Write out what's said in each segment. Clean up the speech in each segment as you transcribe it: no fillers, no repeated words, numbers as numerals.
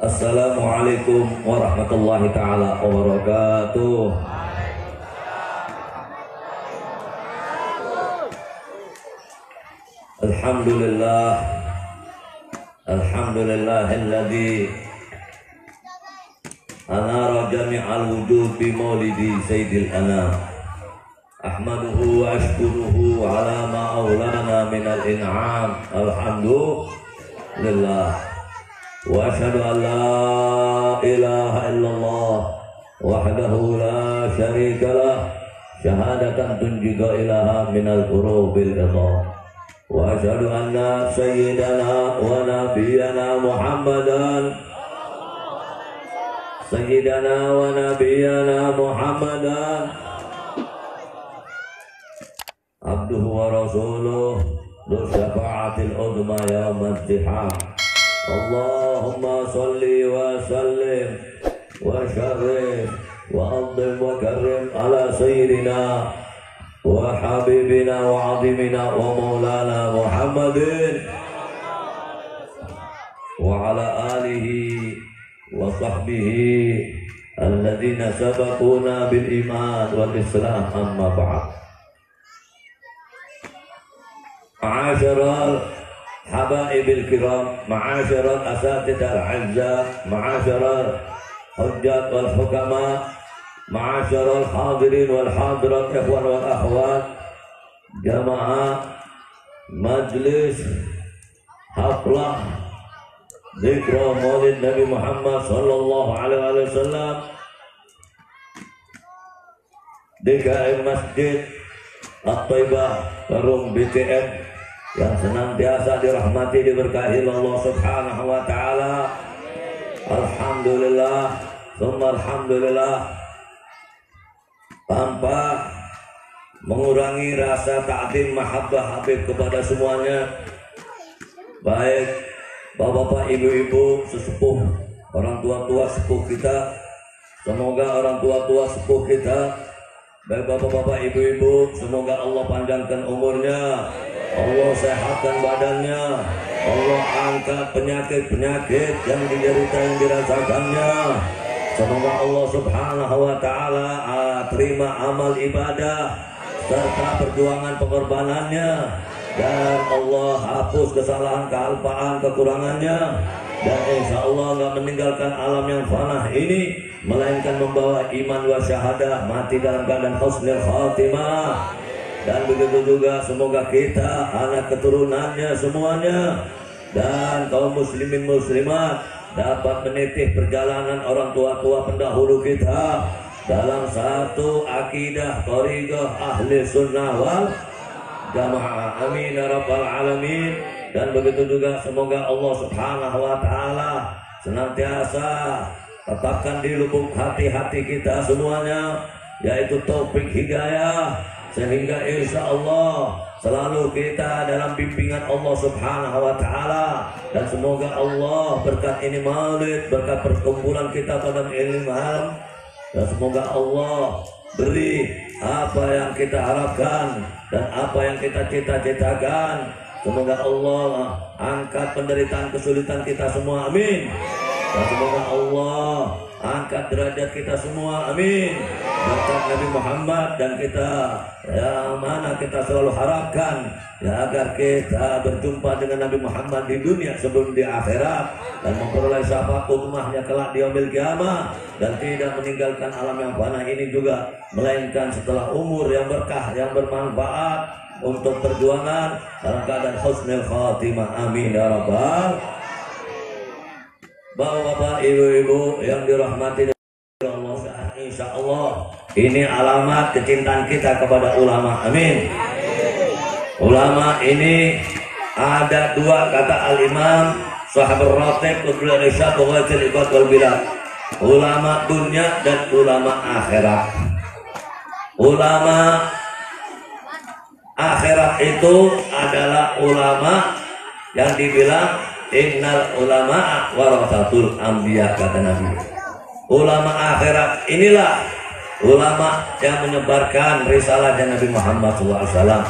Assalamualaikum warahmatullahi ta'ala wabarakatuh. Alhamdulillah, alhamdulillahilladzi anara jami'al wujud bi maulidi sayyidil anam. Ahmaduhu wa ashkuruhu ala ma aulana minal in'am. Alhamdulillah. Wa ashhadu an la ilaha illallah wahdahu la syarika lah, syahadatan tunjiga ilaha minal qurubil ridha. Wa ashhadu anna sayyidana wa nabiyyana Muhammadan abduhu wa rasuluh dzu syafa'atil uzma yaumad diham. Allahumma salli wa sallim wa syarrif wa adhim wa karim ala sayyidina wa habibina wa azimina wa maulana Muhammadin wa ala alihi wa sahbihi alladhina sabaquna bil iman wal islam, amma ba'd. Ma'asyiral habaibil kiram, ma'asyiral asatidal azza, ma'asyiral hujjat wal hukama, ma'asyiral hadirin wal hadirat, ikhwan wal akhwat, jamaah majlis haflah zikra maulid Nabi Muhammad sallallahu alaihi wasallam di Masjid At-Thaibah Perum BTM yang senantiasa dirahmati, diberkahi Allah subhanahu wa ta'ala. Alhamdulillah, summa alhamdulillah, tanpa mengurangi rasa ta'zim mahabbah Habib kepada semuanya, baik bapak-bapak, ibu-ibu, sesepuh, orang tua-tua sepuh kita. Semoga orang tua-tua sepuh kita, baik bapak-bapak, ibu-ibu, semoga Allah panjangkan umurnya, Allah sehatkan badannya, Allah angkat penyakit-penyakit yang diderita, yang dirasakannya. Semoga Allah subhanahu wa ta'ala terima amal ibadah serta perjuangan pengorbanannya, dan Allah hapus kesalahan, kealpaan, kekurangannya, dan insya Allah nggak meninggalkan alam yang fana ini, melainkan membawa iman wa syahadah, mati dalam keadaan husnul khatimah. Dan begitu juga semoga kita, anak keturunannya semuanya, dan kaum muslimin muslimat dapat menitih perjalanan orang tua-tua pendahulu kita dalam satu akidah thariqah ahli sunnah wal jamaah. Amin ya rabbal alamin. Dan begitu juga semoga Allah subhanahu wa ta'ala senantiasa tetapkan di lubuk hati-hati kita semuanya, yaitu taufik hidayah, sehingga insya Allah selalu kita dalam bimbingan Allah subhanahu wa ta'ala. Dan semoga Allah berkat ini maulid, berkat perkumpulan kita pada ini malam, dan semoga Allah beri apa yang kita harapkan dan apa yang kita cita-citakan. Semoga Allah angkat penderitaan kesulitan kita semua, amin. Dan semoga Allah angkat derajat kita semua, amin. Berkat Nabi Muhammad, dan kita yang mana kita selalu harapkan ya, agar kita berjumpa dengan Nabi Muhammad di dunia sebelum di akhirat, dan memperoleh syafaat ummahnya kelak di yaumil qiyamah, dan tidak meninggalkan alam yang fana ini juga, melainkan setelah umur yang berkah, yang bermanfaat untuk perjuangan dalam keadaan husnul khatimah, amin ya rabbal. Bapak-bapak, ibu-ibu yang dirahmati Allah, insya Allah ini alamat kecintaan kita kepada ulama, amin. Ulama ini ada dua, kata al-imam sahabat ratib Qutbul Irsyad wa Iqad wal Bilad, ulama dunia dan ulama akhirat. Ulama akhirat itu adalah ulama yang dibilang innal ulama warasatul anbiya, kata Nabi. Ulama akhirat inilah ulama yang menyebarkan risalahnya Nabi Muhammad SAW,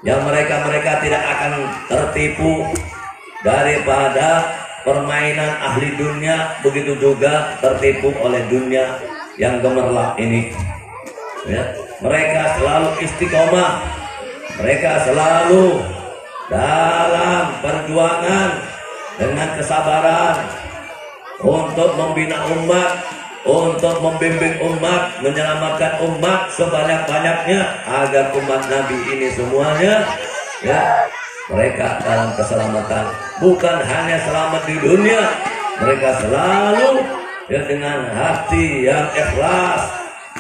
yang mereka tidak akan tertipu daripada permainan ahli dunia, begitu juga tertipu oleh dunia yang gemerlap ini. Ya, mereka selalu istiqomah, mereka selalu dalam perjuangan dengan kesabaran untuk membina umat, untuk membimbing umat, menyelamatkan umat sebanyak-banyaknya agar umat Nabi ini semuanya, ya, mereka dalam keselamatan. Bukan hanya selamat di dunia, mereka selalu, ya, dengan hati yang ikhlas,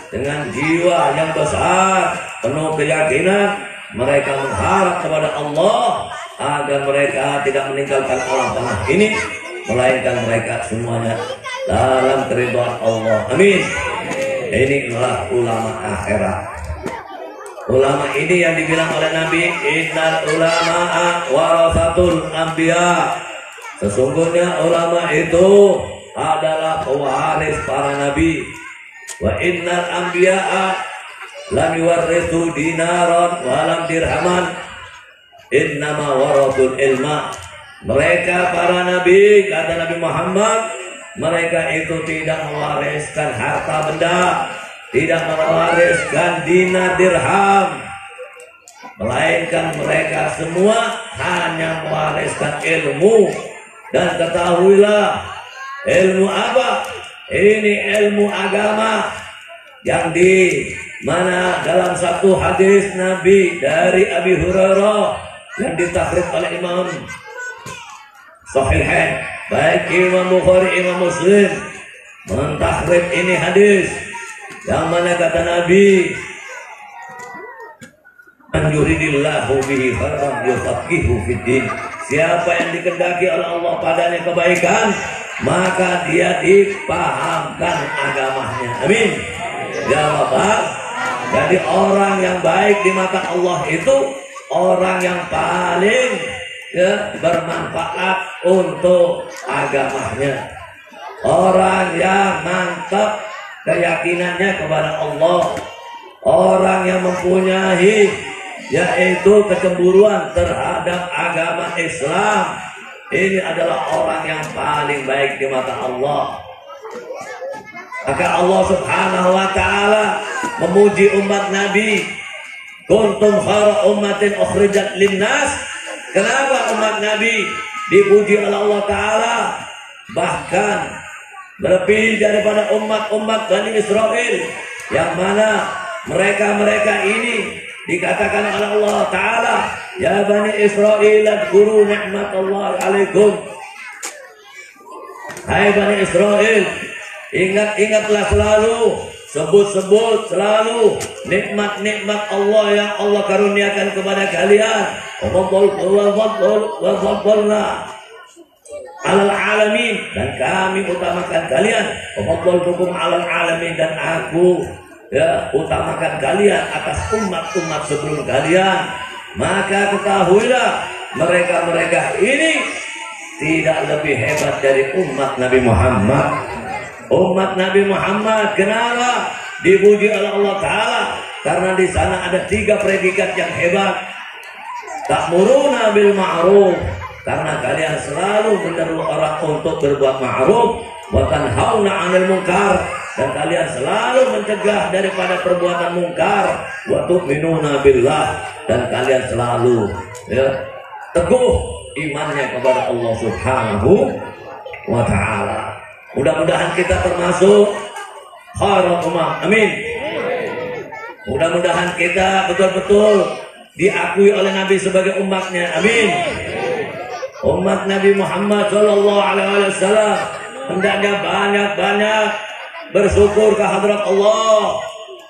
dengan jiwa yang besar, penuh keyakinan, mereka mengharap kepada Allah agar mereka tidak meninggalkan alam tanah ini, melainkan mereka semuanya dalam keridhaan Allah. Amin. Inilah ulama akhirat. Ulama ini yang dibilang oleh Nabi, innal ulama'a warasatul anbiya. Sesungguhnya ulama itu adalah pewaris para nabi. Wa innal anbiya'a lam yuwarrithu dinaran wa lam dirhaman, innama warathul ilma. Mereka para nabi, kata Nabi Muhammad, mereka itu tidak mewariskan harta benda, tidak mewariskan dinar dirham, melainkan mereka semua hanya mewariskan ilmu. Dan ketahuilah, ilmu apa? Ini ilmu agama yang di mana dalam satu hadis Nabi dari Abi Hurairah yang ditakhrij oleh Imam Sahihain, baik Imam Bukhari, Imam Muslim mentakhrij ini hadis yang mana kata Nabi, man yuridillahu bihi khairan yufaqihu fiddin. Siapa yang dikehendaki oleh Allah padanya kebaikan, maka dia dipahamkan agamanya. Amin. Ya Bapak. Jadi orang yang baik di mata Allah itu orang yang paling, ya, bermanfaat untuk agamanya. Orang yang mantap keyakinannya kepada Allah, orang yang mempunyai yaitu kecemburuan terhadap agama Islam, ini adalah orang yang paling baik di mata Allah. Maka Allah Subhanahu wa ta'ala memuji umat Nabi, kuntum khairu ummatin ukhrijat linnas. Kenapa umat Nabi dipuji oleh Allah Ta'ala? Bahkan lebih daripada umat-umat Bani Israel, yang mana mereka ini dikatakan oleh Allah Ta'ala, ya Bani Israel adkuru ni'matallahi alaikum. Hai Bani Israel, ingat-ingatlah selalu, sebut-sebut selalu nikmat-nikmat Allah yang Allah karuniakan kepada kalian. Wa alal alamin, dan kami utamakan kalian. Wa alal alamin, dan aku, ya, utamakan kalian atas umat-umat sebelum kalian. Maka ketahuilah, mereka ini tidak lebih hebat dari umat Nabi Muhammad. Umat Nabi Muhammad kenapa dipuji oleh Allah Ta'ala? Karena di sana ada 3 predikat yang hebat. Ta'muruna bil ma'ruf, karena kalian selalu menyeru orang untuk berbuat ma'ruf. Wa tanhauna 'anil munkar, dan kalian selalu mencegah daripada perbuatan mungkar. Wa tu'minuna billah, dan kalian selalu, ya, teguh imannya kepada Allah Subhanahu wa Ta'ala. Mudah-mudahan kita termasuk khairul ummah. Amin. Mudah-mudahan kita betul-betul diakui oleh Nabi sebagai umatnya. Amin. Umat Nabi Muhammad SAW hendaknya banyak-banyak bersyukur kehadrat Allah,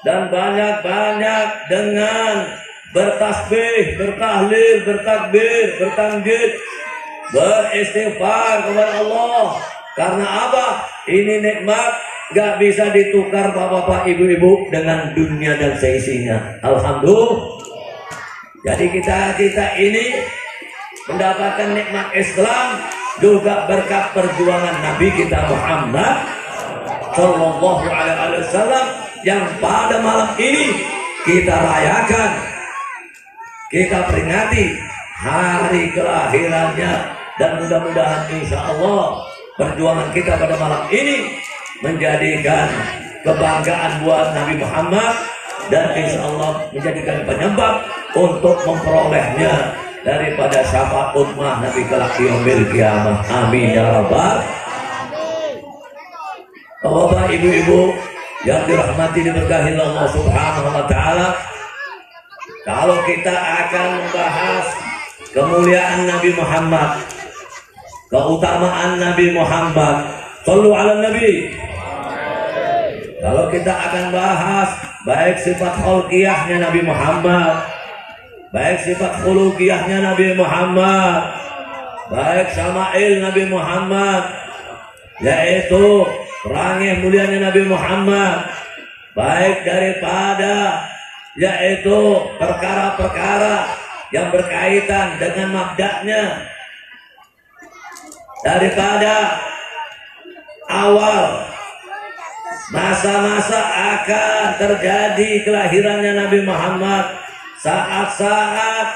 dan banyak-banyak dengan bertasbih, bertahlil, bertakbir, bertamjid, beristighfar kepada Allah. Karena apa? Ini nikmat gak bisa ditukar bapak-bapak, ibu-ibu dengan dunia dan seisinya. Alhamdulillah. Jadi kita ini mendapatkan nikmat Islam juga berkat perjuangan Nabi kita Muhammad Sallallahu Alaihi Wasallam, yang pada malam ini kita rayakan, kita peringati hari kelahirannya dan mudah-mudahan insya Allah perjuangan kita pada malam ini menjadikan kebanggaan buat Nabi Muhammad dan insya Allah menjadikan penyebab untuk memperolehnya daripada syafaat ummah Nabi kelak yaumil qiyamah. Amin ya rabbal. Bapak, ibu-ibu yang dirahmati diberkahi Allah Subhanahu wa taala, kalau kita akan membahas kemuliaan Nabi Muhammad, keutamaan Nabi Muhammad, shallu ala Nabi. Kalau kita akan bahas baik sifat khulqiyahnya Nabi Muhammad, baik sifat khuluqiyahnya Nabi Muhammad, baik syama'il Nabi Muhammad, yaitu rangih mulianya Nabi Muhammad, baik daripada yaitu perkara-perkara yang berkaitan dengan mabda'nya, daripada awal masa-masa akan terjadi kelahirannya Nabi Muhammad, saat-saat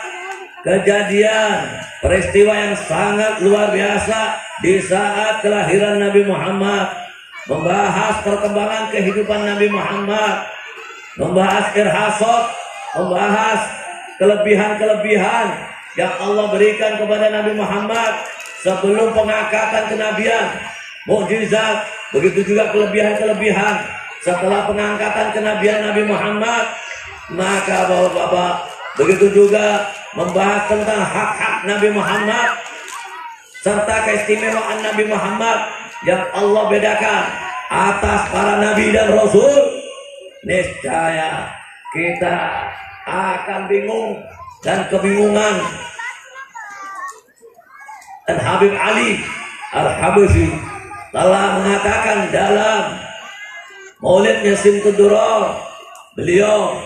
kejadian peristiwa yang sangat luar biasa di saat kelahiran Nabi Muhammad, membahas perkembangan kehidupan Nabi Muhammad, membahas irhasat, membahas kelebihan-kelebihan yang Allah berikan kepada Nabi Muhammad sebelum pengangkatan kenabian, mukjizat, begitu juga kelebihan-kelebihan setelah pengangkatan kenabian Nabi Muhammad. Maka bapak-bapak, begitu juga membahas tentang hak-hak Nabi Muhammad serta keistimewaan Nabi Muhammad yang Allah bedakan atas para nabi dan rasul. Niscaya kita akan bingung dan kebingungan. Dan Habib Ali Al-Habsyi telah mengatakan dalam Maulidnya Simtudurar, beliau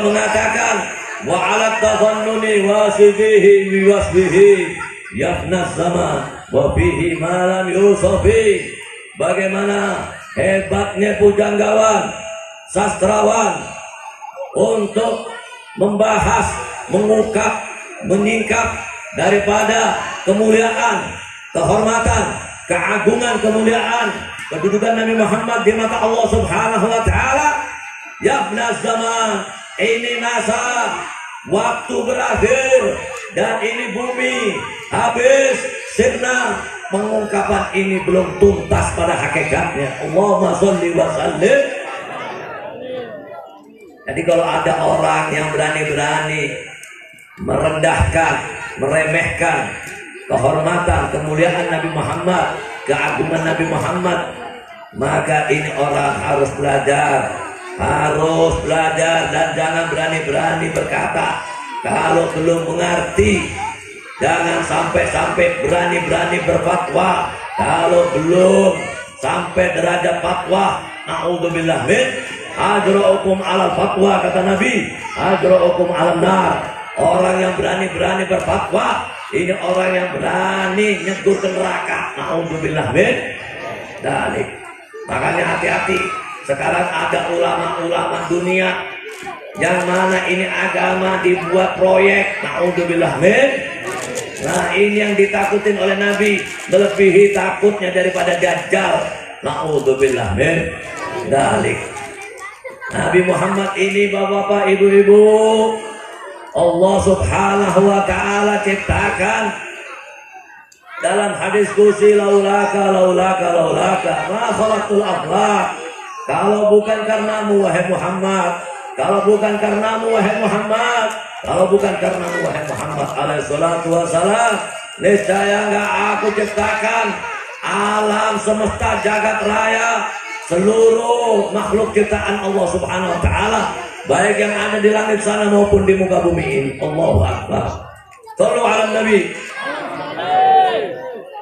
mengatakan wa 'ala tafannuni wasifihi bi wasfihi yafna zaman wa fihi ma lam yusafi. Bagaimana hebatnya pujanggawan, sastrawan untuk membahas, mengungkap, menyingkap daripada kemuliaan, kehormatan, keagungan, kemuliaan, kedudukan Nabi Muhammad di mata Allah Subhanahu wa taala. Yabna zaman, ini masa waktu berakhir dan ini bumi habis sirna. Pengungkapan ini belum tuntas pada hakikatnya. Allahumma sholli wa sallim. Jadi kalau ada orang yang berani-berani merendahkan, meremehkan kehormatan, kemuliaan Nabi Muhammad, keagungan Nabi Muhammad, maka ini orang harus belajar dan jangan berani-berani berkata kalau belum mengerti. Jangan sampai berani-berani berfatwa kalau belum sampai derajat fatwa. Na'udzubillah min ajra'ukum 'alal fatwa, kata Nabi, ajra'ukum 'alan nar. Orang yang berani-berani berfatwa, ini orang yang berani nyegur ke neraka. Na'udzubillah min dzalik. Makanya hati-hati. Sekarang ada ulama-ulama dunia yang mana ini agama dibuat proyek. Na'udzubillah min. Nah, ini yang ditakutin oleh Nabi, melebihi takutnya daripada Dajjal. Na'udzubillah min dzalik. Nabi Muhammad ini bapak-bapak, ibu-ibu, Allah Subhanahu wa taala ciptakan dalam hadis qudsi, laulaka ma khalaqtul aflaq. Kalau bukan karenamu wahai Muhammad, kalau bukan karenamu wahai Muhammad, kalau bukan karenamu wahai Muhammad alaihi salatu wassalam, niscaya enggak aku ciptakan alam semesta jagat raya, seluruh makhluk ciptaan Allah Subhanahu wa taala, baik yang ada di langit sana maupun di muka bumi ini. Allahu akbar. Shallu ala Nabi.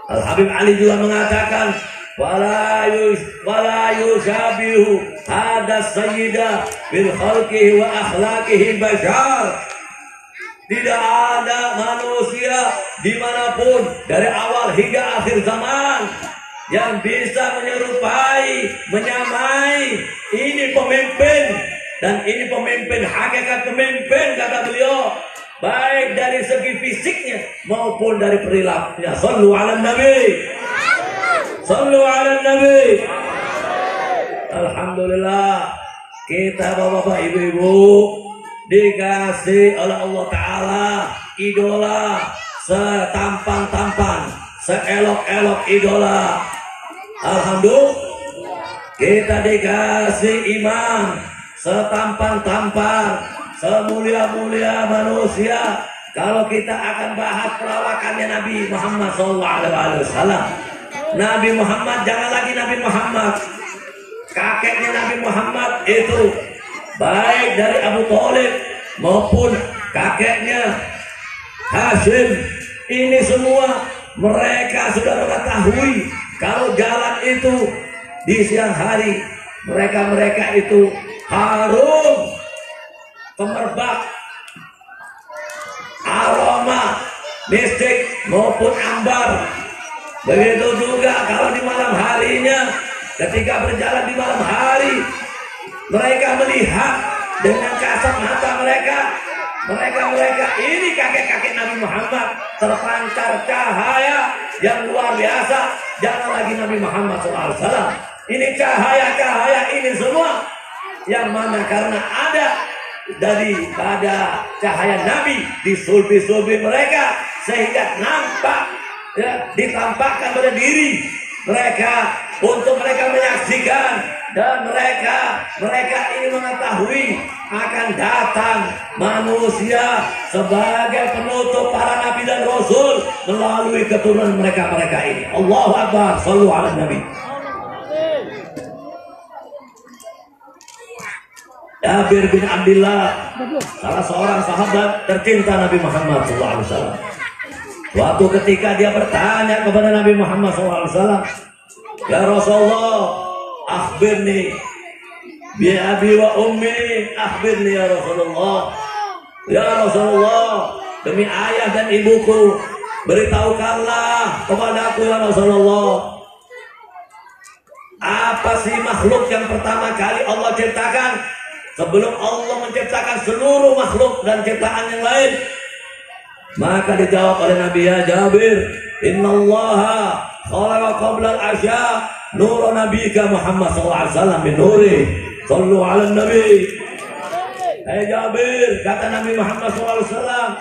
Al-Habib Ali juga mengatakan wala yushabihu hada sayyida bil khalqihi wa akhlaqihi bashar. Tidak ada manusia dimanapun dari awal hingga akhir zaman yang bisa menyerupai, menyamai. Ini pemimpin, dan ini pemimpin, hakikat pemimpin, kata beliau. baik dari segi fisiknya maupun dari perilakunya. Shallu ala nabi, shallu ala nabi. Alhamdulillah, kita bapak-bapak ibu-ibu dikasih oleh Allah Ta'ala idola setampan-tampan, seelok-elok idola. Alhamdulillah, kita dikasih imam setampan-tampan, semulia-mulia manusia. Kalau kita akan bahas perawakannya Nabi Muhammad SAW, Nabi Muhammad jangan lagi Nabi Muhammad, kakeknya Nabi Muhammad itu baik dari Abu Thalib maupun kakeknya Hashim, ini semua mereka sudah mengetahui kalau jalan itu di siang hari mereka itu harum, kemerbak, aroma mistik maupun ambar. Begitu juga kalau di malam harinya, ketika berjalan di malam hari, mereka melihat dengan kasat mata mereka ini kakek-kakek Nabi Muhammad, terpancar cahaya yang luar biasa. Jangan lagi Nabi Muhammad SAW. Ini cahaya-cahaya ini semua yang mana karena ada daripada cahaya Nabi di sulbi-sulbi mereka, sehingga nampak, ya, ditampakkan pada diri mereka untuk mereka menyaksikan, dan mereka ini mengetahui akan datang manusia sebagai penutup para nabi dan rasul melalui keturunan mereka ini. Allahu Akbar, shallu ala nabi. Jabir bin Abdullah, salah seorang sahabat tercinta Nabi Muhammad SAW. Waktu ketika dia bertanya kepada Nabi Muhammad SAW, ya Rasulullah, akhbirni bi abi wa ummi, akhbirni ya Rasulullah. Ya Rasulullah, demi ayah dan ibuku, beritahukanlah kepadaku ya Rasulullah, apa sih makhluk yang pertama kali Allah ciptakan sebelum Allah menciptakan seluruh makhluk dan ciptaan yang lain? Maka dijawab oleh Nabi, ya Jabir, innallaha khalaqa qabla al-asya nur nabiyika Muhammad SAW min nuri. Sallu ala nabi. Hai Jabir, kata Nabi Muhammad SAW,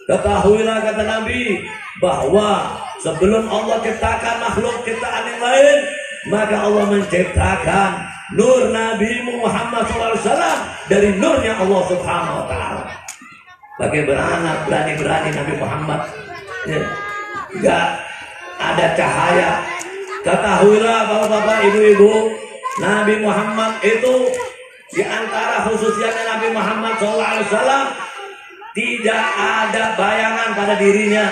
ketahuilah kata Nabi bahwa sebelum Allah ciptakan makhluk ciptaan yang lain, maka Allah menciptakan nur Nabi Muhammad SAW dari nurnya Allah Subhanahu wa Ta'ala. Bagaimana berani Nabi Muhammad, ya, gak ada cahaya. Ketahuilah bapak-bapak, ibu-ibu, Nabi Muhammad itu di antara khususnya Nabi Muhammad SAW tidak ada bayangan pada dirinya.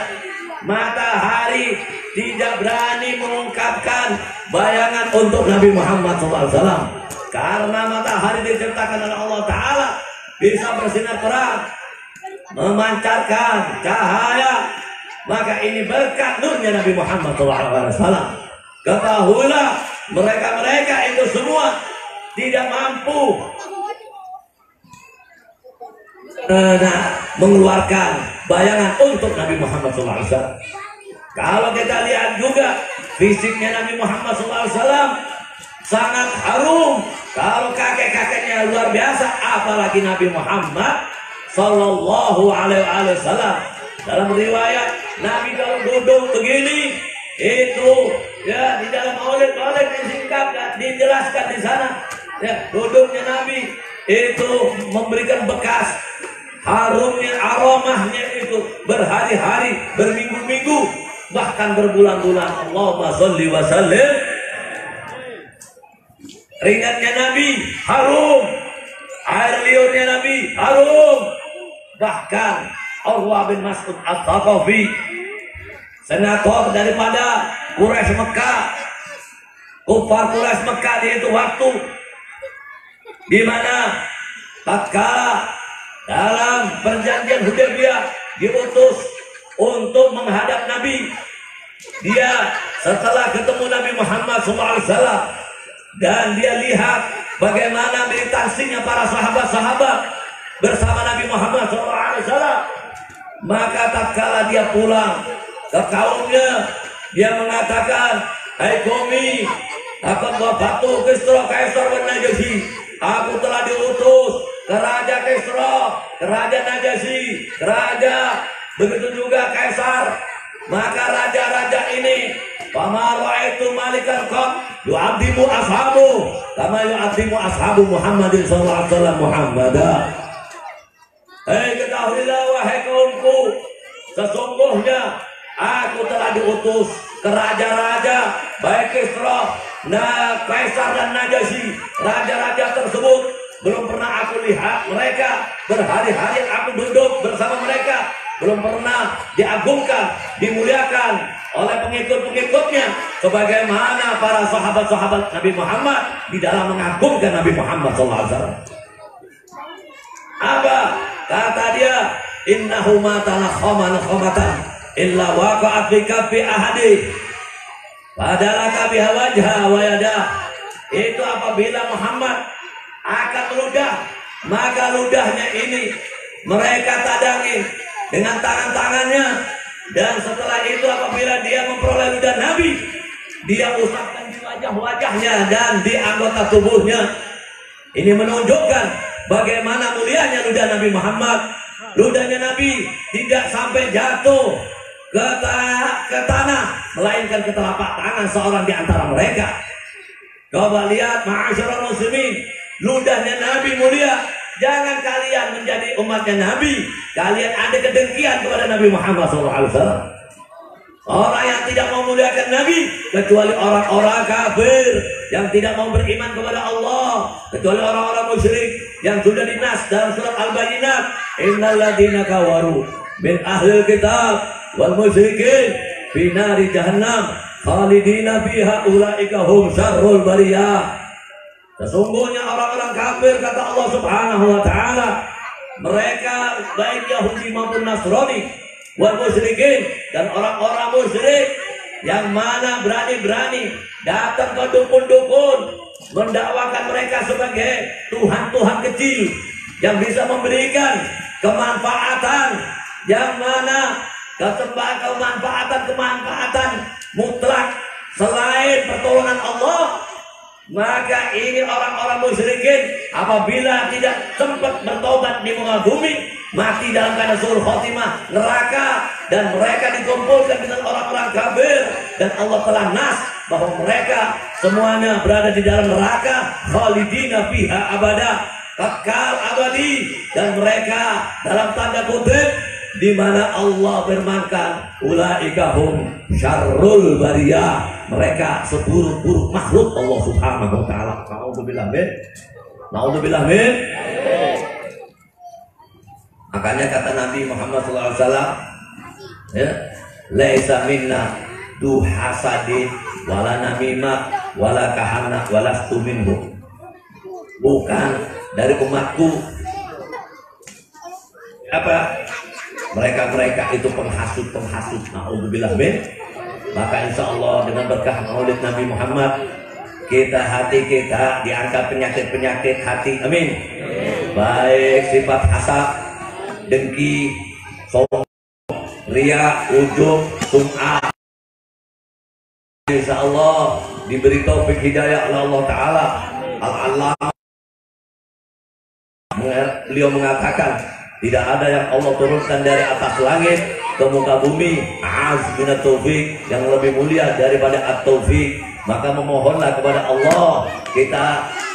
Matahari tidak berani mengungkapkan bayangan untuk Nabi Muhammad SAW, karena matahari diciptakan oleh Allah Ta'ala bisa bersinar terang, memancarkan cahaya. Maka ini berkat nurnya Nabi Muhammad SAW. Ketahuilah mereka itu semua tidak mampu mengeluarkan bayangan untuk Nabi Muhammad SAW. Kalau kita lihat juga fisiknya Nabi Muhammad SAW sangat harum. Kalau kakek-kakeknya luar biasa, apalagi Nabi Muhammad Sallallahu Alaihi Wasallam. Dalam riwayat Nabi kalau duduk begini itu, ya, di dalam maulid disingkat, dijelaskan di sana, ya, duduknya Nabi itu memberikan bekas harumnya, aromahnya itu berhari-hari, berminggu-minggu, bahkan berbulan-bulan. Allahumma sholli wa sallim. Ringannya Nabi harum, air liurnya Nabi harum. Bahkan Urwah bin Mas'ud Al-Thaqafi, senator daripada Quraisy Mekah, kufar Quraisy Mekah di itu waktu, di mana tatkala dalam perjanjian Hudaybiyah diutus untuk menghadap Nabi, dia setelah ketemu Nabi Muhammad SAW dan dia lihat bagaimana militansinya para sahabat-sahabat bersama Nabi Muhammad SAW, Maka tatkala dia pulang ke kaumnya, dia mengatakan, hai kaumi, akan wafatu Kisra Kaisar wan Najasyi, aku telah diutus ke Raja Kisra, ke Raja Najasyi, ke Raja, begitu juga Kaisar. Maka raja-raja ini, fama ra'aitu malikan qad yu'adhimu ashabu kama yu'adhimu ashabu Muhammadin sallallahu alaihi wasallam Muhammadan. Hei, ketahuilah wahai kaumku, sesungguhnya aku telah diutus ke raja-raja baik Kisra, Kaisar dan Najasyi. Raja-raja tersebut belum pernah aku lihat mereka, berhari-hari aku duduk bersama mereka, belum pernah diagungkan, dimuliakan oleh pengikut-pengikutnya sebagaimana para sahabat-sahabat Nabi Muhammad di dalam mengagungkan Nabi Muhammad SAW. Apa kata dia? Innahu ma talakhaman khamatan illa waqa'at fi kaffi ahadi padalaka biha wajha wa yada. Itu apabila Muhammad akan meludah, maka ludahnya ini mereka tadangi dengan tangan-tangannya, dan setelah itu apabila dia memperoleh ludah Nabi, dia usapkan di wajah-wajahnya dan di anggota tubuhnya. Ini menunjukkan bagaimana mulianya ludah Nabi Muhammad. Ludahnya Nabi tidak sampai jatuh ke tanah, melainkan ke telapak tangan seorang di antara mereka. Coba lihat ma'asyiral muslimin, ludahnya Nabi mulia. Jangan kalian menjadi umatnya Nabi, kalian ada kedengkian kepada Nabi Muhammad SAW. Orang yang tidak mau memuliakan Nabi, kecuali orang-orang kafir yang tidak mau beriman kepada Allah, kecuali orang-orang musyrik yang sudah dinas dalam surat Al-Bayyinat, innal ladzina kawaru min ahlil kitab wal musyrikin fi nari jahannam khalidina fiha ulaika hum syarrul bariyah. Sesungguhnya orang-orang kafir, kata Allah Subhanahu wa taala, mereka baik Yahudi maupun Nasrani wal musyrikin, dan orang-orang musyrik yang mana berani-berani datang ke dukun-dukun mendakwakan mereka sebagai tuhan-tuhan kecil yang bisa memberikan kemanfaatan, yang mana kemanfaatan mutlak selain pertolongan Allah. Maka ini orang-orang musyrikin apabila tidak sempat bertobat di muka bumi, mati dalam keadaan suul khotimah, neraka, dan mereka dikumpulkan dengan orang-orang kafir, dan Allah telah nas bahwa mereka semuanya berada di dalam neraka, khalidina fiha abada, kekal abadi, dan mereka dalam tanda kutip di mana Allah firmankan ulaika hum syarrul bariyah, mereka seburuk-buruk makhluk Allah Subhanahu wa taala. Nauzubillah min. Nauzubillah min. Makanya kata Nabi Muhammad SAW, ya, laisa minna du hasadin wala namimah wala kahana wala stuminhu. Bukan dari umatku apa? Mereka itu penghasut. Nauzubillah min. Maka insya Allah dengan berkah maulid Nabi Muhammad, hati kita diangkat penyakit-penyakit hati, amin. Baik sifat hasad, dengki, sombong, riya, ujub, sum'ah, insya Allah diberi taufik hidayah oleh Allah Ta'ala. Al-Allamah beliau mengatakan, tidak ada yang Allah turunkan dari atas langit ke muka bumi azminat taufik yang lebih mulia daripada at-taufik. Maka memohonlah kepada Allah kita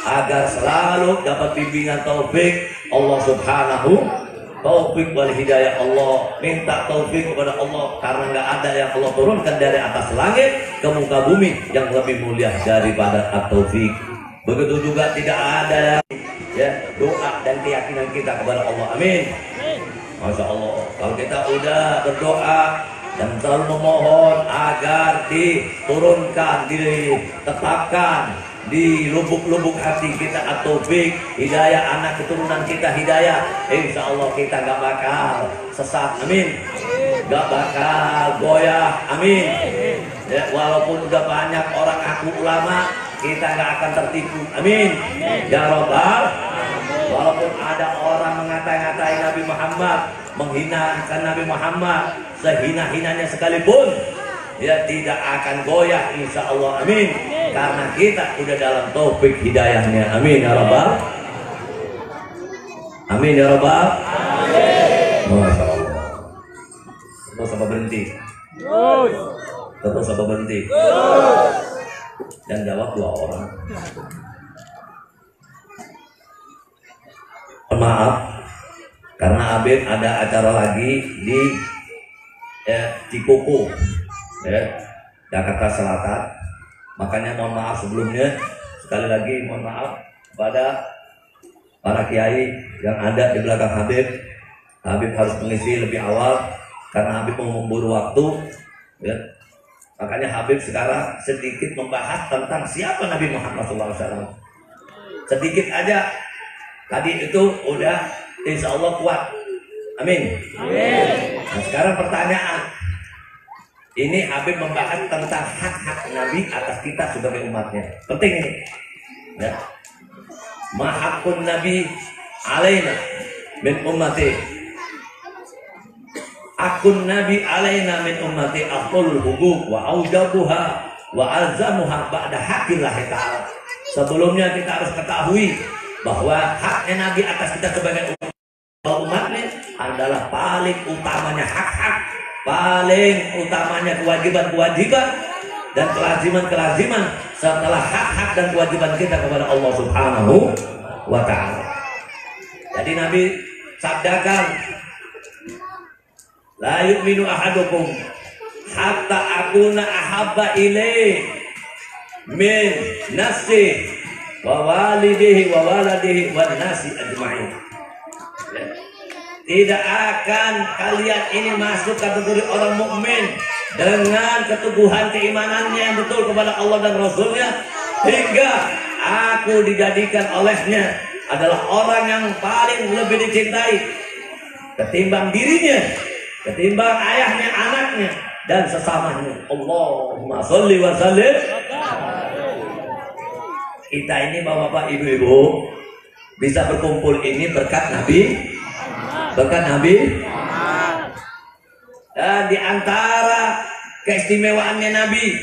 agar selalu dapat bimbingan taufik Allah Subhanahu, taufik wal hidayah Allah. Minta taufik kepada Allah karena nggak ada yang Allah turunkan dari atas langit ke muka bumi yang lebih mulia daripada at-taufik. Begitu juga tidak ada ya doa dan keyakinan kita kepada Allah, amin. Masya Allah, kalau kita udah berdoa dan selalu memohon agar diturunkan, ditetapkan di lubuk-lubuk hati kita at-taufik, hidayah, anak keturunan kita hidayah, insya Allah kita gak bakal sesat, amin. Gak bakal goyah, amin. Ya, walaupun udah banyak orang aku ulama, kita gak akan tertipu, amin. Ya Rabbal. Walaupun ada orang mengatai-ngatai Nabi Muhammad, menghinakan Nabi Muhammad sehina-hinanya sekalipun, ya tidak akan goyah insya Allah, amin. Karena kita udah dalam taufik hidayahnya, amin ya rabbal, amin ya rabbal. Masya Allah. Terus apa berhenti? Terus apa berhenti? Dan jawab 2 orang. Maaf, karena Habib ada acara lagi di Cikuku, Jakarta Selatan. Makanya mohon maaf sebelumnya, sekali lagi mohon maaf kepada para kiai yang ada di belakang Habib. Habib harus mengisi lebih awal karena Habib mau memburu waktu, ya. Makanya Habib sekarang sedikit membahas tentang siapa Nabi Muhammad SAW. Sedikit aja. Tadi itu udah insya Allah kuat, amin. Nah, sekarang pertanyaan. Ini Habib membahas tentang hak-hak Nabi atas kita sebagai umatnya. Penting ini, ya. Mahakun Nabi alaina min ummati. Akun Nabi alaina min ummati aqul hubub wa aujabuha wa alzamuha ba'da haqqillah ta'ala. Sebelumnya kita harus ketahui bahwa haknya Nabi atas kita sebagai umatnya adalah paling utamanya hak-hak, paling utamanya kewajiban-kewajiban dan kelaziman-kelaziman setelah hak-hak dan kewajiban kita kepada Allah Subhanahu wa ta'ala. Jadi Nabi sabdakan, la yu'minu ahadukum hatta akuna ahabba ilaih min nafsi wa walidihi wa waladihi wa nasi ajma'in. Tidak akan kalian ini masuk kategori orang mukmin dengan keteguhan keimanannya yang betul kepada Allah dan Rasulnya, hingga aku dijadikan olehnya adalah orang yang paling lebih dicintai ketimbang dirinya, ketimbang ayahnya, anaknya, dan sesamanya. Allahumma sholli wa sallim. Kita ini bapak-bapak, ibu-ibu bisa berkumpul ini berkat Nabi, berkat Nabi. Dan di antara keistimewaannya Nabi,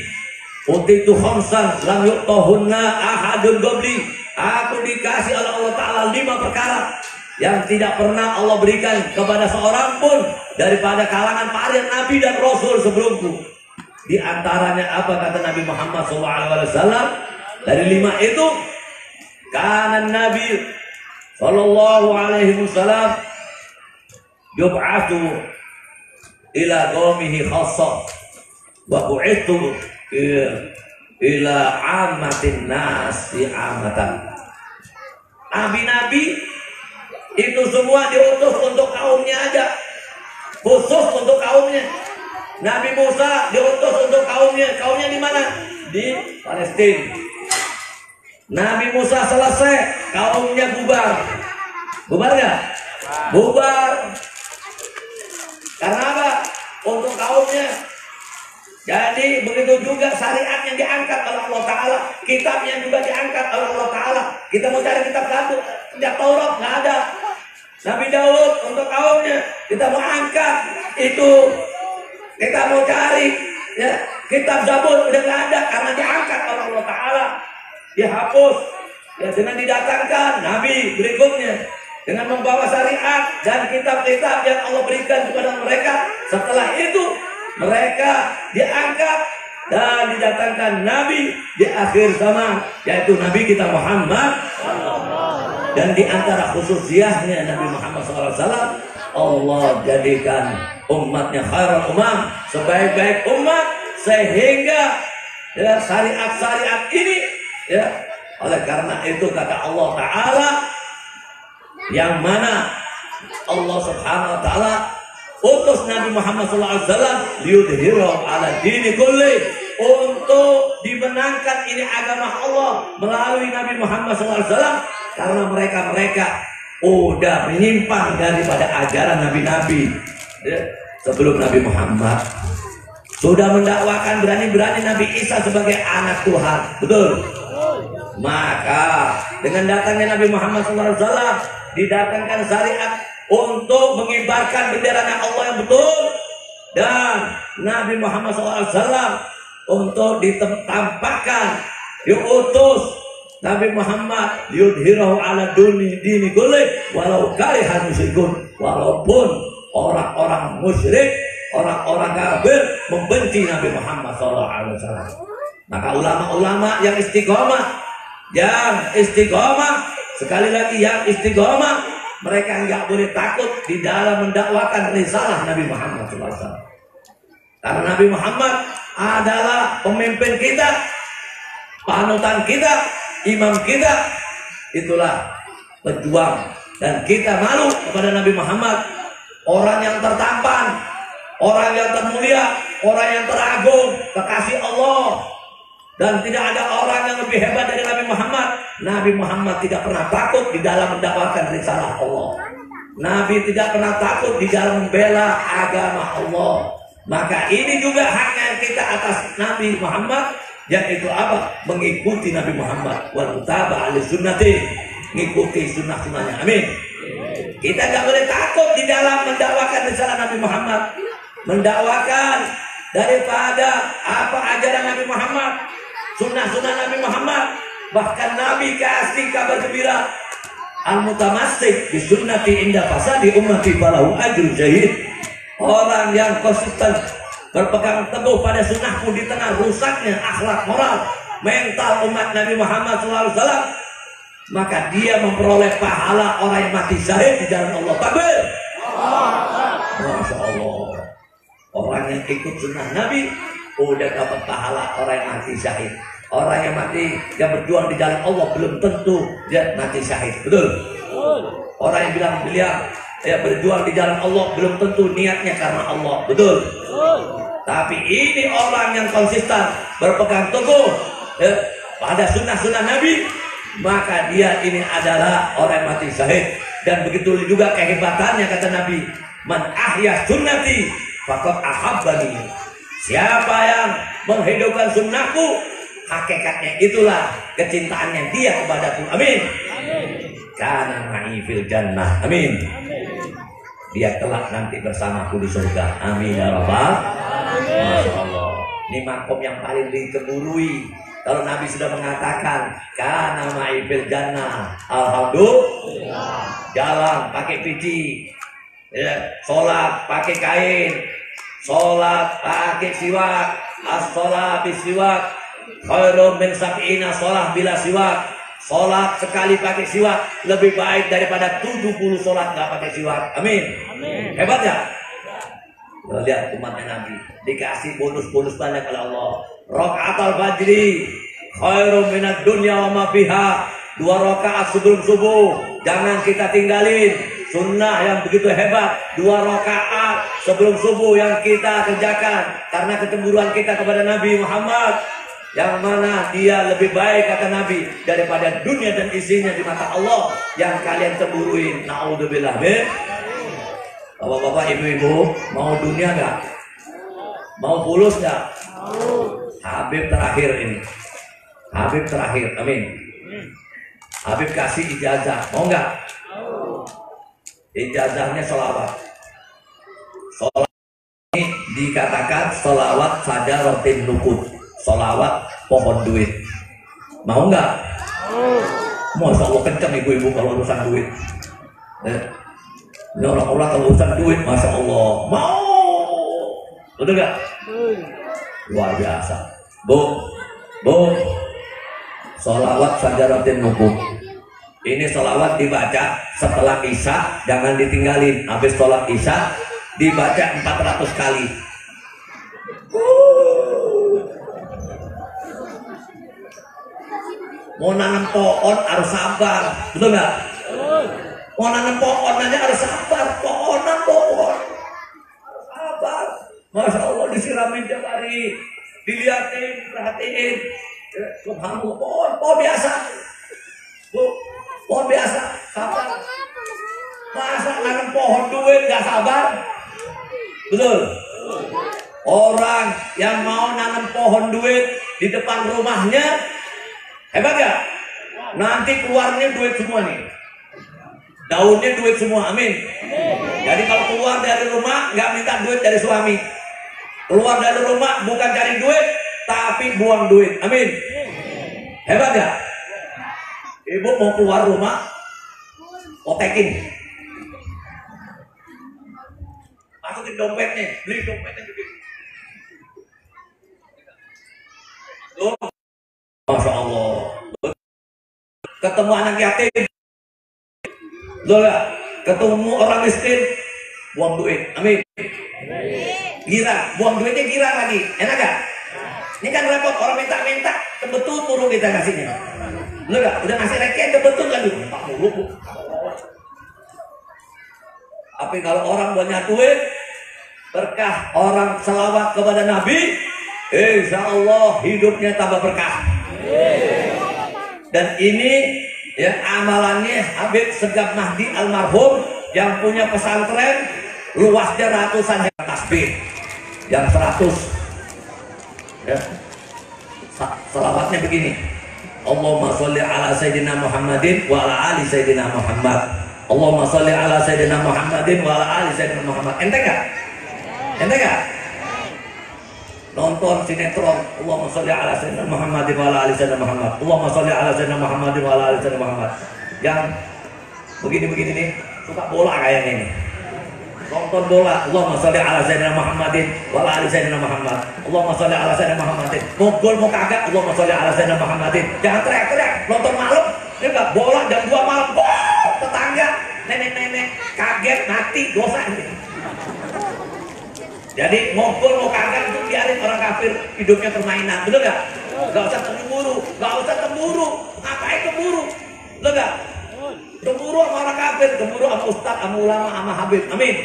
utitu khamsan lam yu'tahunna ahadun qabli. Aku dikasih oleh Allah Ta'ala 5 perkara yang tidak pernah Allah berikan kepada seorang pun daripada kalangan para Nabi dan Rasul sebelumku. Di antaranya apa kata Nabi Muhammad SAW? Dari 5 itu, karena Nabi Sallallahu Alaihi Wasallam yub'atu ila qaumihi khassah wa bu'ithu ila ammatin nasi amatan. Nabi-nabi itu semua diutus untuk kaumnya aja, khusus untuk kaumnya. Nabi Musa diutus untuk kaumnya. Kaumnya di mana? Di Palestina. Nabi Musa selesai, kaumnya bubar. Bubar nggak? Bubar. Karena apa? Untuk kaumnya. Jadi begitu juga syariat yang diangkat oleh Allah Ta'ala, kitab yang juga diangkat oleh Allah Ta'ala. Kita mau cari kitab satu, kitab Taurat nggak ada. Nabi Daud untuk kaumnya, kita mau angkat itu, kita mau cari, ya, kitab Zabur udah nggak ada karena diangkat oleh Allah Ta'ala, dihapus, ya, dengan didatangkan Nabi berikutnya dengan membawa syariat dan kitab-kitab yang Allah berikan kepada mereka. Setelah itu mereka diangkat dan didatangkan Nabi di akhir zaman, yaitu Nabi kita Muhammad. Dan di antara khususiyahnya Nabi Muhammad SAW, Allah jadikan umatnya khairul umam, sebaik-baik umat, sehingga ya, syariat-syariat ini, ya, oleh karena itu kata Allah Ta'ala, yang mana Allah Subhanahu Wa Ta'ala utus Nabi Muhammad SAW liyudhhirahu ala dini kulli, untuk dimenangkan ini agama Allah melalui Nabi Muhammad SAW, karena mereka udah menyimpang daripada ajaran nabi-nabi ya, sebelum Nabi Muhammad. Sudah mendakwakan berani-berani Nabi Isa sebagai anak Tuhan, betul? Maka dengan datangnya Nabi Muhammad SAW, didatangkan syariat untuk mengibarkan bendera Allah yang betul, dan Nabi Muhammad SAW untuk ditampakkan, diutus Nabi Muhammad yudhirahu ala dini kulli walau karihal musyrikun, walaupun orang-orang musyrik, orang-orang kafir membenci Nabi Muhammad SAW. Maka ulama-ulama yang istiqomah, sekali lagi yang istiqomah, mereka nggak boleh takut di dalam mendakwakan risalah Nabi Muhammad SAW. Karena Nabi Muhammad adalah pemimpin kita, panutan kita, imam kita. Itulah pejuang, dan kita malu kepada Nabi Muhammad, orang yang tertampan, orang yang termulia, orang yang teragung, kekasih Allah. Dan tidak ada orang yang lebih hebat dari Nabi Muhammad. Nabi Muhammad tidak pernah takut di dalam mendakwakan risalah Allah. Nabi tidak pernah takut di dalam membela agama Allah. Maka ini juga haknya kita atas Nabi Muhammad, yaitu apa? Mengikuti Nabi Muhammad. Wa nutaba ahli sunnati, mengikuti sunnah-sunnahnya. Amin. Kita nggak boleh takut di dalam mendakwakan risalah Nabi Muhammad, mendakwakan daripada apa ajaran Nabi Muhammad, sunnah-sunnah Nabi Muhammad. Bahkan Nabi kasih kabar gembira, al-mutamassik bi sunnati inda fasadi ummati falahu ajrun syahid. Orang yang konsisten berpegang teguh pada sunnahku di tengah rusaknya akhlak moral mental umat Nabi Muhammad SAW, maka dia memperoleh pahala orang yang mati syahid di jalan Allah. Takbir. Masya Allah. Orang yang ikut sunnah Nabi udah dapat pahala orang yang mati syahid. Orang yang mati, yang berjuang di jalan Allah belum tentu dia mati syahid. Betul? Orang yang bilang beliau ya berjuang di jalan Allah belum tentu niatnya karena Allah. Betul? Tapi ini orang yang konsisten berpegang teguh pada sunnah-sunnah Nabi, maka dia ini adalah orang yang mati syahid. Dan begitu juga kehebatannya, kata Nabi, man ahya sunnati faqad ahabbani. Siapa yang menghidupkan sunnahku, hakikatnya itulah kecintaannya dia kepadaku. Amin. Karena ma'i fil jannah. Amin. Dia kelak nanti bersamaku di surga. Amin ya rabbal. Masya Allah. Ini makom yang paling dikeburui. Kalau Nabi sudah mengatakan karena ma'i fil jannah, alhamdulillah. Jalan pakai peci, sholat pakai kain, sholat pakai siwak, as-sholat bisiwak khairun min sab'ina sholat bila siwak. Sholat sekali pakai siwak lebih baik daripada 70 sholat nggak pakai siwak. Amin. Amin. Hebat ya? Lihat umatnya Nabi dikasih bonus-bonus banyak oleh Allah. Rakaatul fajri khairun minad dunya wa ma fiha. 2 rakaat sebelum subuh jangan kita tinggalin. Sunnah yang begitu hebat, 2 rakaat sebelum subuh yang kita kerjakan karena kecemburuan kita kepada Nabi Muhammad, yang mana dia lebih baik, kata Nabi, daripada dunia dan isinya di mata Allah yang kalian cemburuin. Na'udzubillah. Bapak-bapak, ibu-ibu, mau dunia nggak? Mau fulus nggak? Habib terakhir ini. Habib terakhir. Amin. Habib kasih ijazah. Mau nggak? Ijazahnya sholawat. Sholawat ini dikatakan sholawat saja rotin lukut. Sholawat pohon duit. Mau nggak? Masya Allah kenceng ibu-ibu kalau urusan duit. Ini orang-orang kalau urusan duit, Masya Allah mau. Betul nggak? Luar biasa. Bu, sholawat sajaratin nukut. Ini sholawat dibaca setelah isya, jangan ditinggalin. Habis sholat isya dibaca 400 kali. Mau nanam pohon harus sabar, betul nggak? Mau nanam pohon aja harus sabar, pohon. Sabar, Masya Allah, disiramin tiap hari, dilihatin, perhatiin. Subhanallah, pohon biasa, pohon biasa, sabar. Masa nanam pohon duit nggak sabar? Betul. Orang yang mau nanam pohon duit di depan rumahnya, hebat ya? Nanti keluarnya duit semua nih. Daunnya duit semua, amin. Jadi kalau keluar dari rumah nggak minta duit dari suami. Keluar dari rumah bukan cari duit, tapi buang duit, amin. Hebat ya? Ibu mau keluar rumah, otekin, masukin dompetnya, beli dompetnya gede. Loh, Masya Allah. Ketemu anak yatim, loh ya, ketemu orang miskin, buang duit, amin. Gira, buang duitnya gira lagi, enak gak? Ini kan repot, orang minta-minta, kebetul mulu kita kasihnya. Loh gak, udah ngasih reken kebetul lagi. Tapi kalau orang banyak duit, berkah orang selawat kepada Nabi, insya Allah hidupnya tambah berkah. Dan ini ya amalannya Habib Segaf Mahdi almarhum yang punya pesantren luasnya ratusan hektar tasbih, yang 100 ya. Selawatnya begini, Allahumma sholli ala Sayyidina Muhammadin wa ala ali Sayyidina Muhammad. Allahumma sholli ala Sayyidina Muhammadin wa ala ali Sayyidina Muhammad. Ente gak? Ente gak? Nonton sinetron Allahumma sholli ala Sayyidina Muhammadin wa ala ali Sayyidina Muhammad. Allahumma sholli ala Sayyidina Muhammadin wa ala ali Sayyidina Muhammad. Yang begini-begini nih, suka bola kayaknya ini. Nonton bola, Allahumma sholli ala Sayyidina Muhammadin wa ala ali Sayyidina Muhammad. Allahumma sholli ala Sayyidina Muhammadin. Mau gol mau kagak, Allahumma sholli ala Sayyidina Muhammadin. Jangan teriak-teriak, nonton malam, ini enggak bola jam 2 malam. Tetangga, nenek-nenek kaget mati dosa ini. Jadi mau gol mau kagak itu biarin orang kafir hidupnya permainan, betul enggak? Enggak usah cemburu, enggak usah cemburu. Ngapain cemburu? Betul enggak? Cemburu sama orang kafir, cemburu sama ustaz, sama ulama, sama Habib, amin.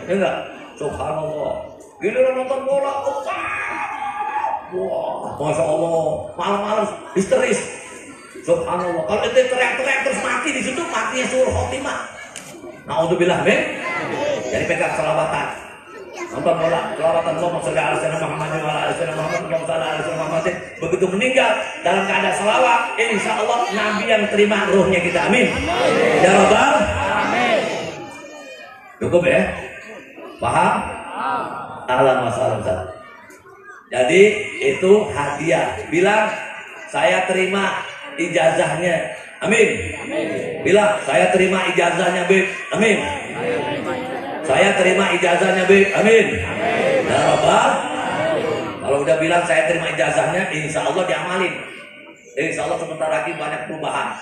Enggak? Subhanallah. Giliran nonton bola, wah, Masya Allah, malam-malam histeris. Subhanallah. Kalau itu teriak-teriak terus mati di situ, matinya suruh khotimah. Naudzubillah min. Jadi pegang selawatan. Nonton bola, selawatan Allahumma sholli ala Sayyidina Muhammadin wa ala ali Sayyidina Muhammad. Allahumma sholli ala Sayyidina Muhammadin. Begitu meninggal dalam keadaan selawat, insya Allah Nabi yang terima ruhnya kita, amin. Ya Rabbal. Amin. Cukup ya? Paham? Ahlan wa sahlan. Jadi itu hadiah. Bilang saya terima ijazahnya, amin. Bilang saya terima ijazahnya, Bib, amin. Saya terima ijazahnya, Bib, amin. Ya Rabbal. Kalau udah bilang saya terima ijazahnya, insya Allah diamalin. Insya Allah sebentar lagi banyak perubahan.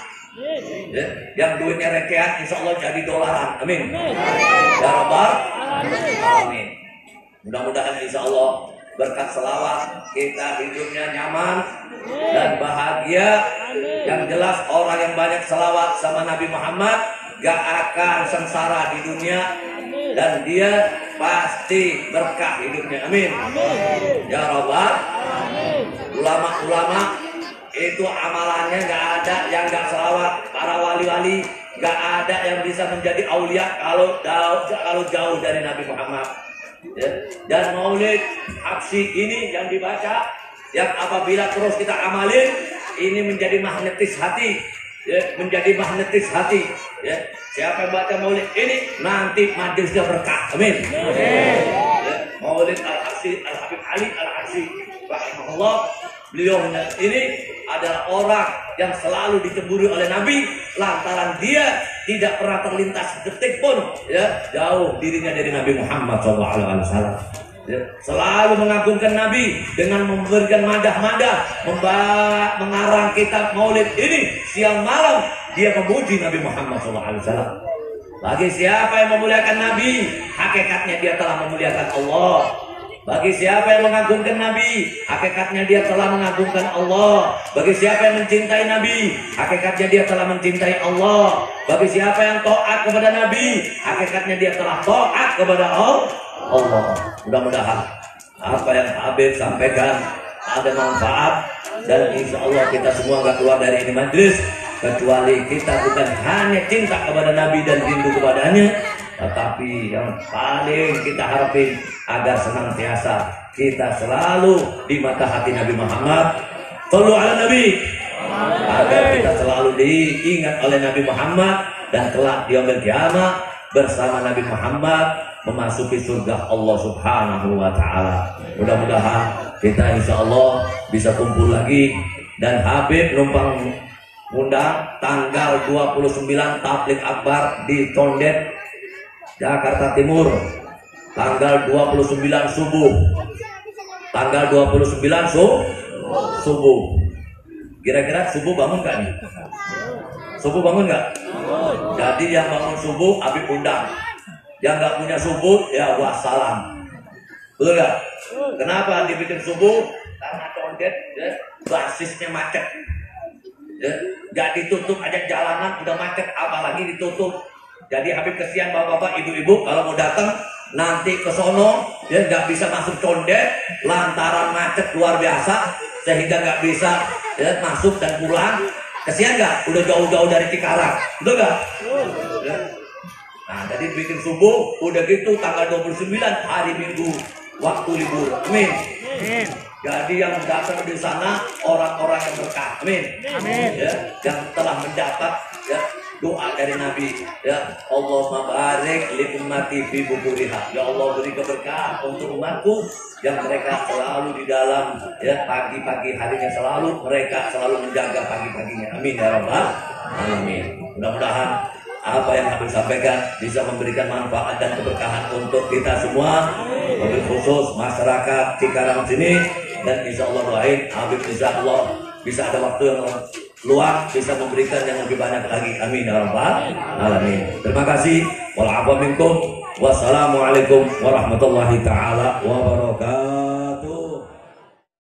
Ya, yang duitnya rekean, insya Allah jadi dolaran, amin. Ya Rabbal. Amin. Mudah-mudahan insya Allah berkat selawat kita hidupnya nyaman dan bahagia. Yang jelas orang yang banyak selawat sama Nabi Muhammad gak akan sengsara di dunia dan dia pasti berkah hidupnya, amin. Ya Rabbal. Ulama-ulama itu amalannya gak ada yang gak selawat. Para wali-wali gak ada yang bisa menjadi aulia kalau jauh dari Nabi Muhammad. Ya. Dan maulid habsi ini yang dibaca, yang apabila terus kita amalin, ini menjadi magnetis hati, ya, menjadi magnetis hati. Ya. Siapa yang baca maulid ini nanti majelisnya berkah, amin. Ya. Maulid Al-Habsi, Al-Habib Ali Al-Habsi rahimahullah, beliau ini adalah orang yang selalu dicemburu oleh Nabi lantaran dia tidak pernah terlintas detik pun ya jauh dirinya dari Nabi Muhammad SAW. Ya, selalu mengagungkan Nabi dengan memberikan madah-madah, mengarang kitab maulid ini siang malam dia memuji Nabi Muhammad SAW. Bagi siapa yang memuliakan Nabi, hakikatnya dia telah memuliakan Allah. Bagi siapa yang mengagungkan Nabi, hakikatnya dia telah mengagungkan Allah. Bagi siapa yang mencintai Nabi, hakikatnya dia telah mencintai Allah. Bagi siapa yang taat kepada Nabi, hakikatnya dia telah taat kepada Allah. Mudah-mudahan apa yang Habib sampaikan ada manfaat dan insya Allah kita semua nggak keluar dari ini majelis kecuali kita bukan hanya cinta kepada Nabi dan rindu kepadanya, tetapi yang paling kita harapin agar senantiasa kita selalu di mata hati Nabi Muhammad. Shallu ala Nabi. Agar kita selalu diingat oleh Nabi Muhammad dan kelak di yaumil kiamah bersama Nabi Muhammad memasuki surga Allah Subhanahu wa taala. Mudah-mudahan kita insya Allah bisa kumpul lagi, dan Habib numpang undang tanggal 29 tablik akbar di Condet, Jakarta Timur, tanggal 29 subuh. Tanggal 29 subuh. Kira-kira subuh bangun gak nih? Subuh bangun gak? Jadi yang bangun subuh Habib undang. Yang nggak punya subuh ya wassalam. Betul nggak? Kenapa dibikin subuh? Karena Condet ya, basisnya macet. Ya, nggak ditutup aja jalanan udah macet, apalagi ditutup. Jadi Habib kesian bapak-bapak, ibu-ibu kalau mau datang nanti ke sono ya nggak bisa masuk Condet lantaran macet luar biasa sehingga nggak bisa ya, masuk dan pulang. Kesian nggak? Udah jauh-jauh dari Cikarang, betul nggak? Ya. Nah, jadi bikin subuh, udah gitu tanggal 29 hari Minggu, waktu libur. Amin. Amin. Jadi yang datang di sana orang-orang yang berkah. Amin. Amin. Ya, yang telah mendapat ya doa dari Nabi. Ya, Allahumma barik li ummati fi bukuriha. Ya Allah, beri keberkahan untuk umatku yang mereka selalu di dalam ya pagi-pagi harinya, selalu mereka selalu menjaga pagi-paginya. Amin ya rabbal alamin. Mudah-mudahan apa yang Habib sampaikan bisa memberikan manfaat dan keberkahan untuk kita semua, mobil khusus masyarakat Cikarang sini, dan insya Allah doain Habib insya Allah bisa ada waktu yang luang bisa memberikan yang lebih banyak lagi. Amin ya rabbal alamin. Terima kasih. Wassalamualaikum warahmatullahi taala wabarakatuh.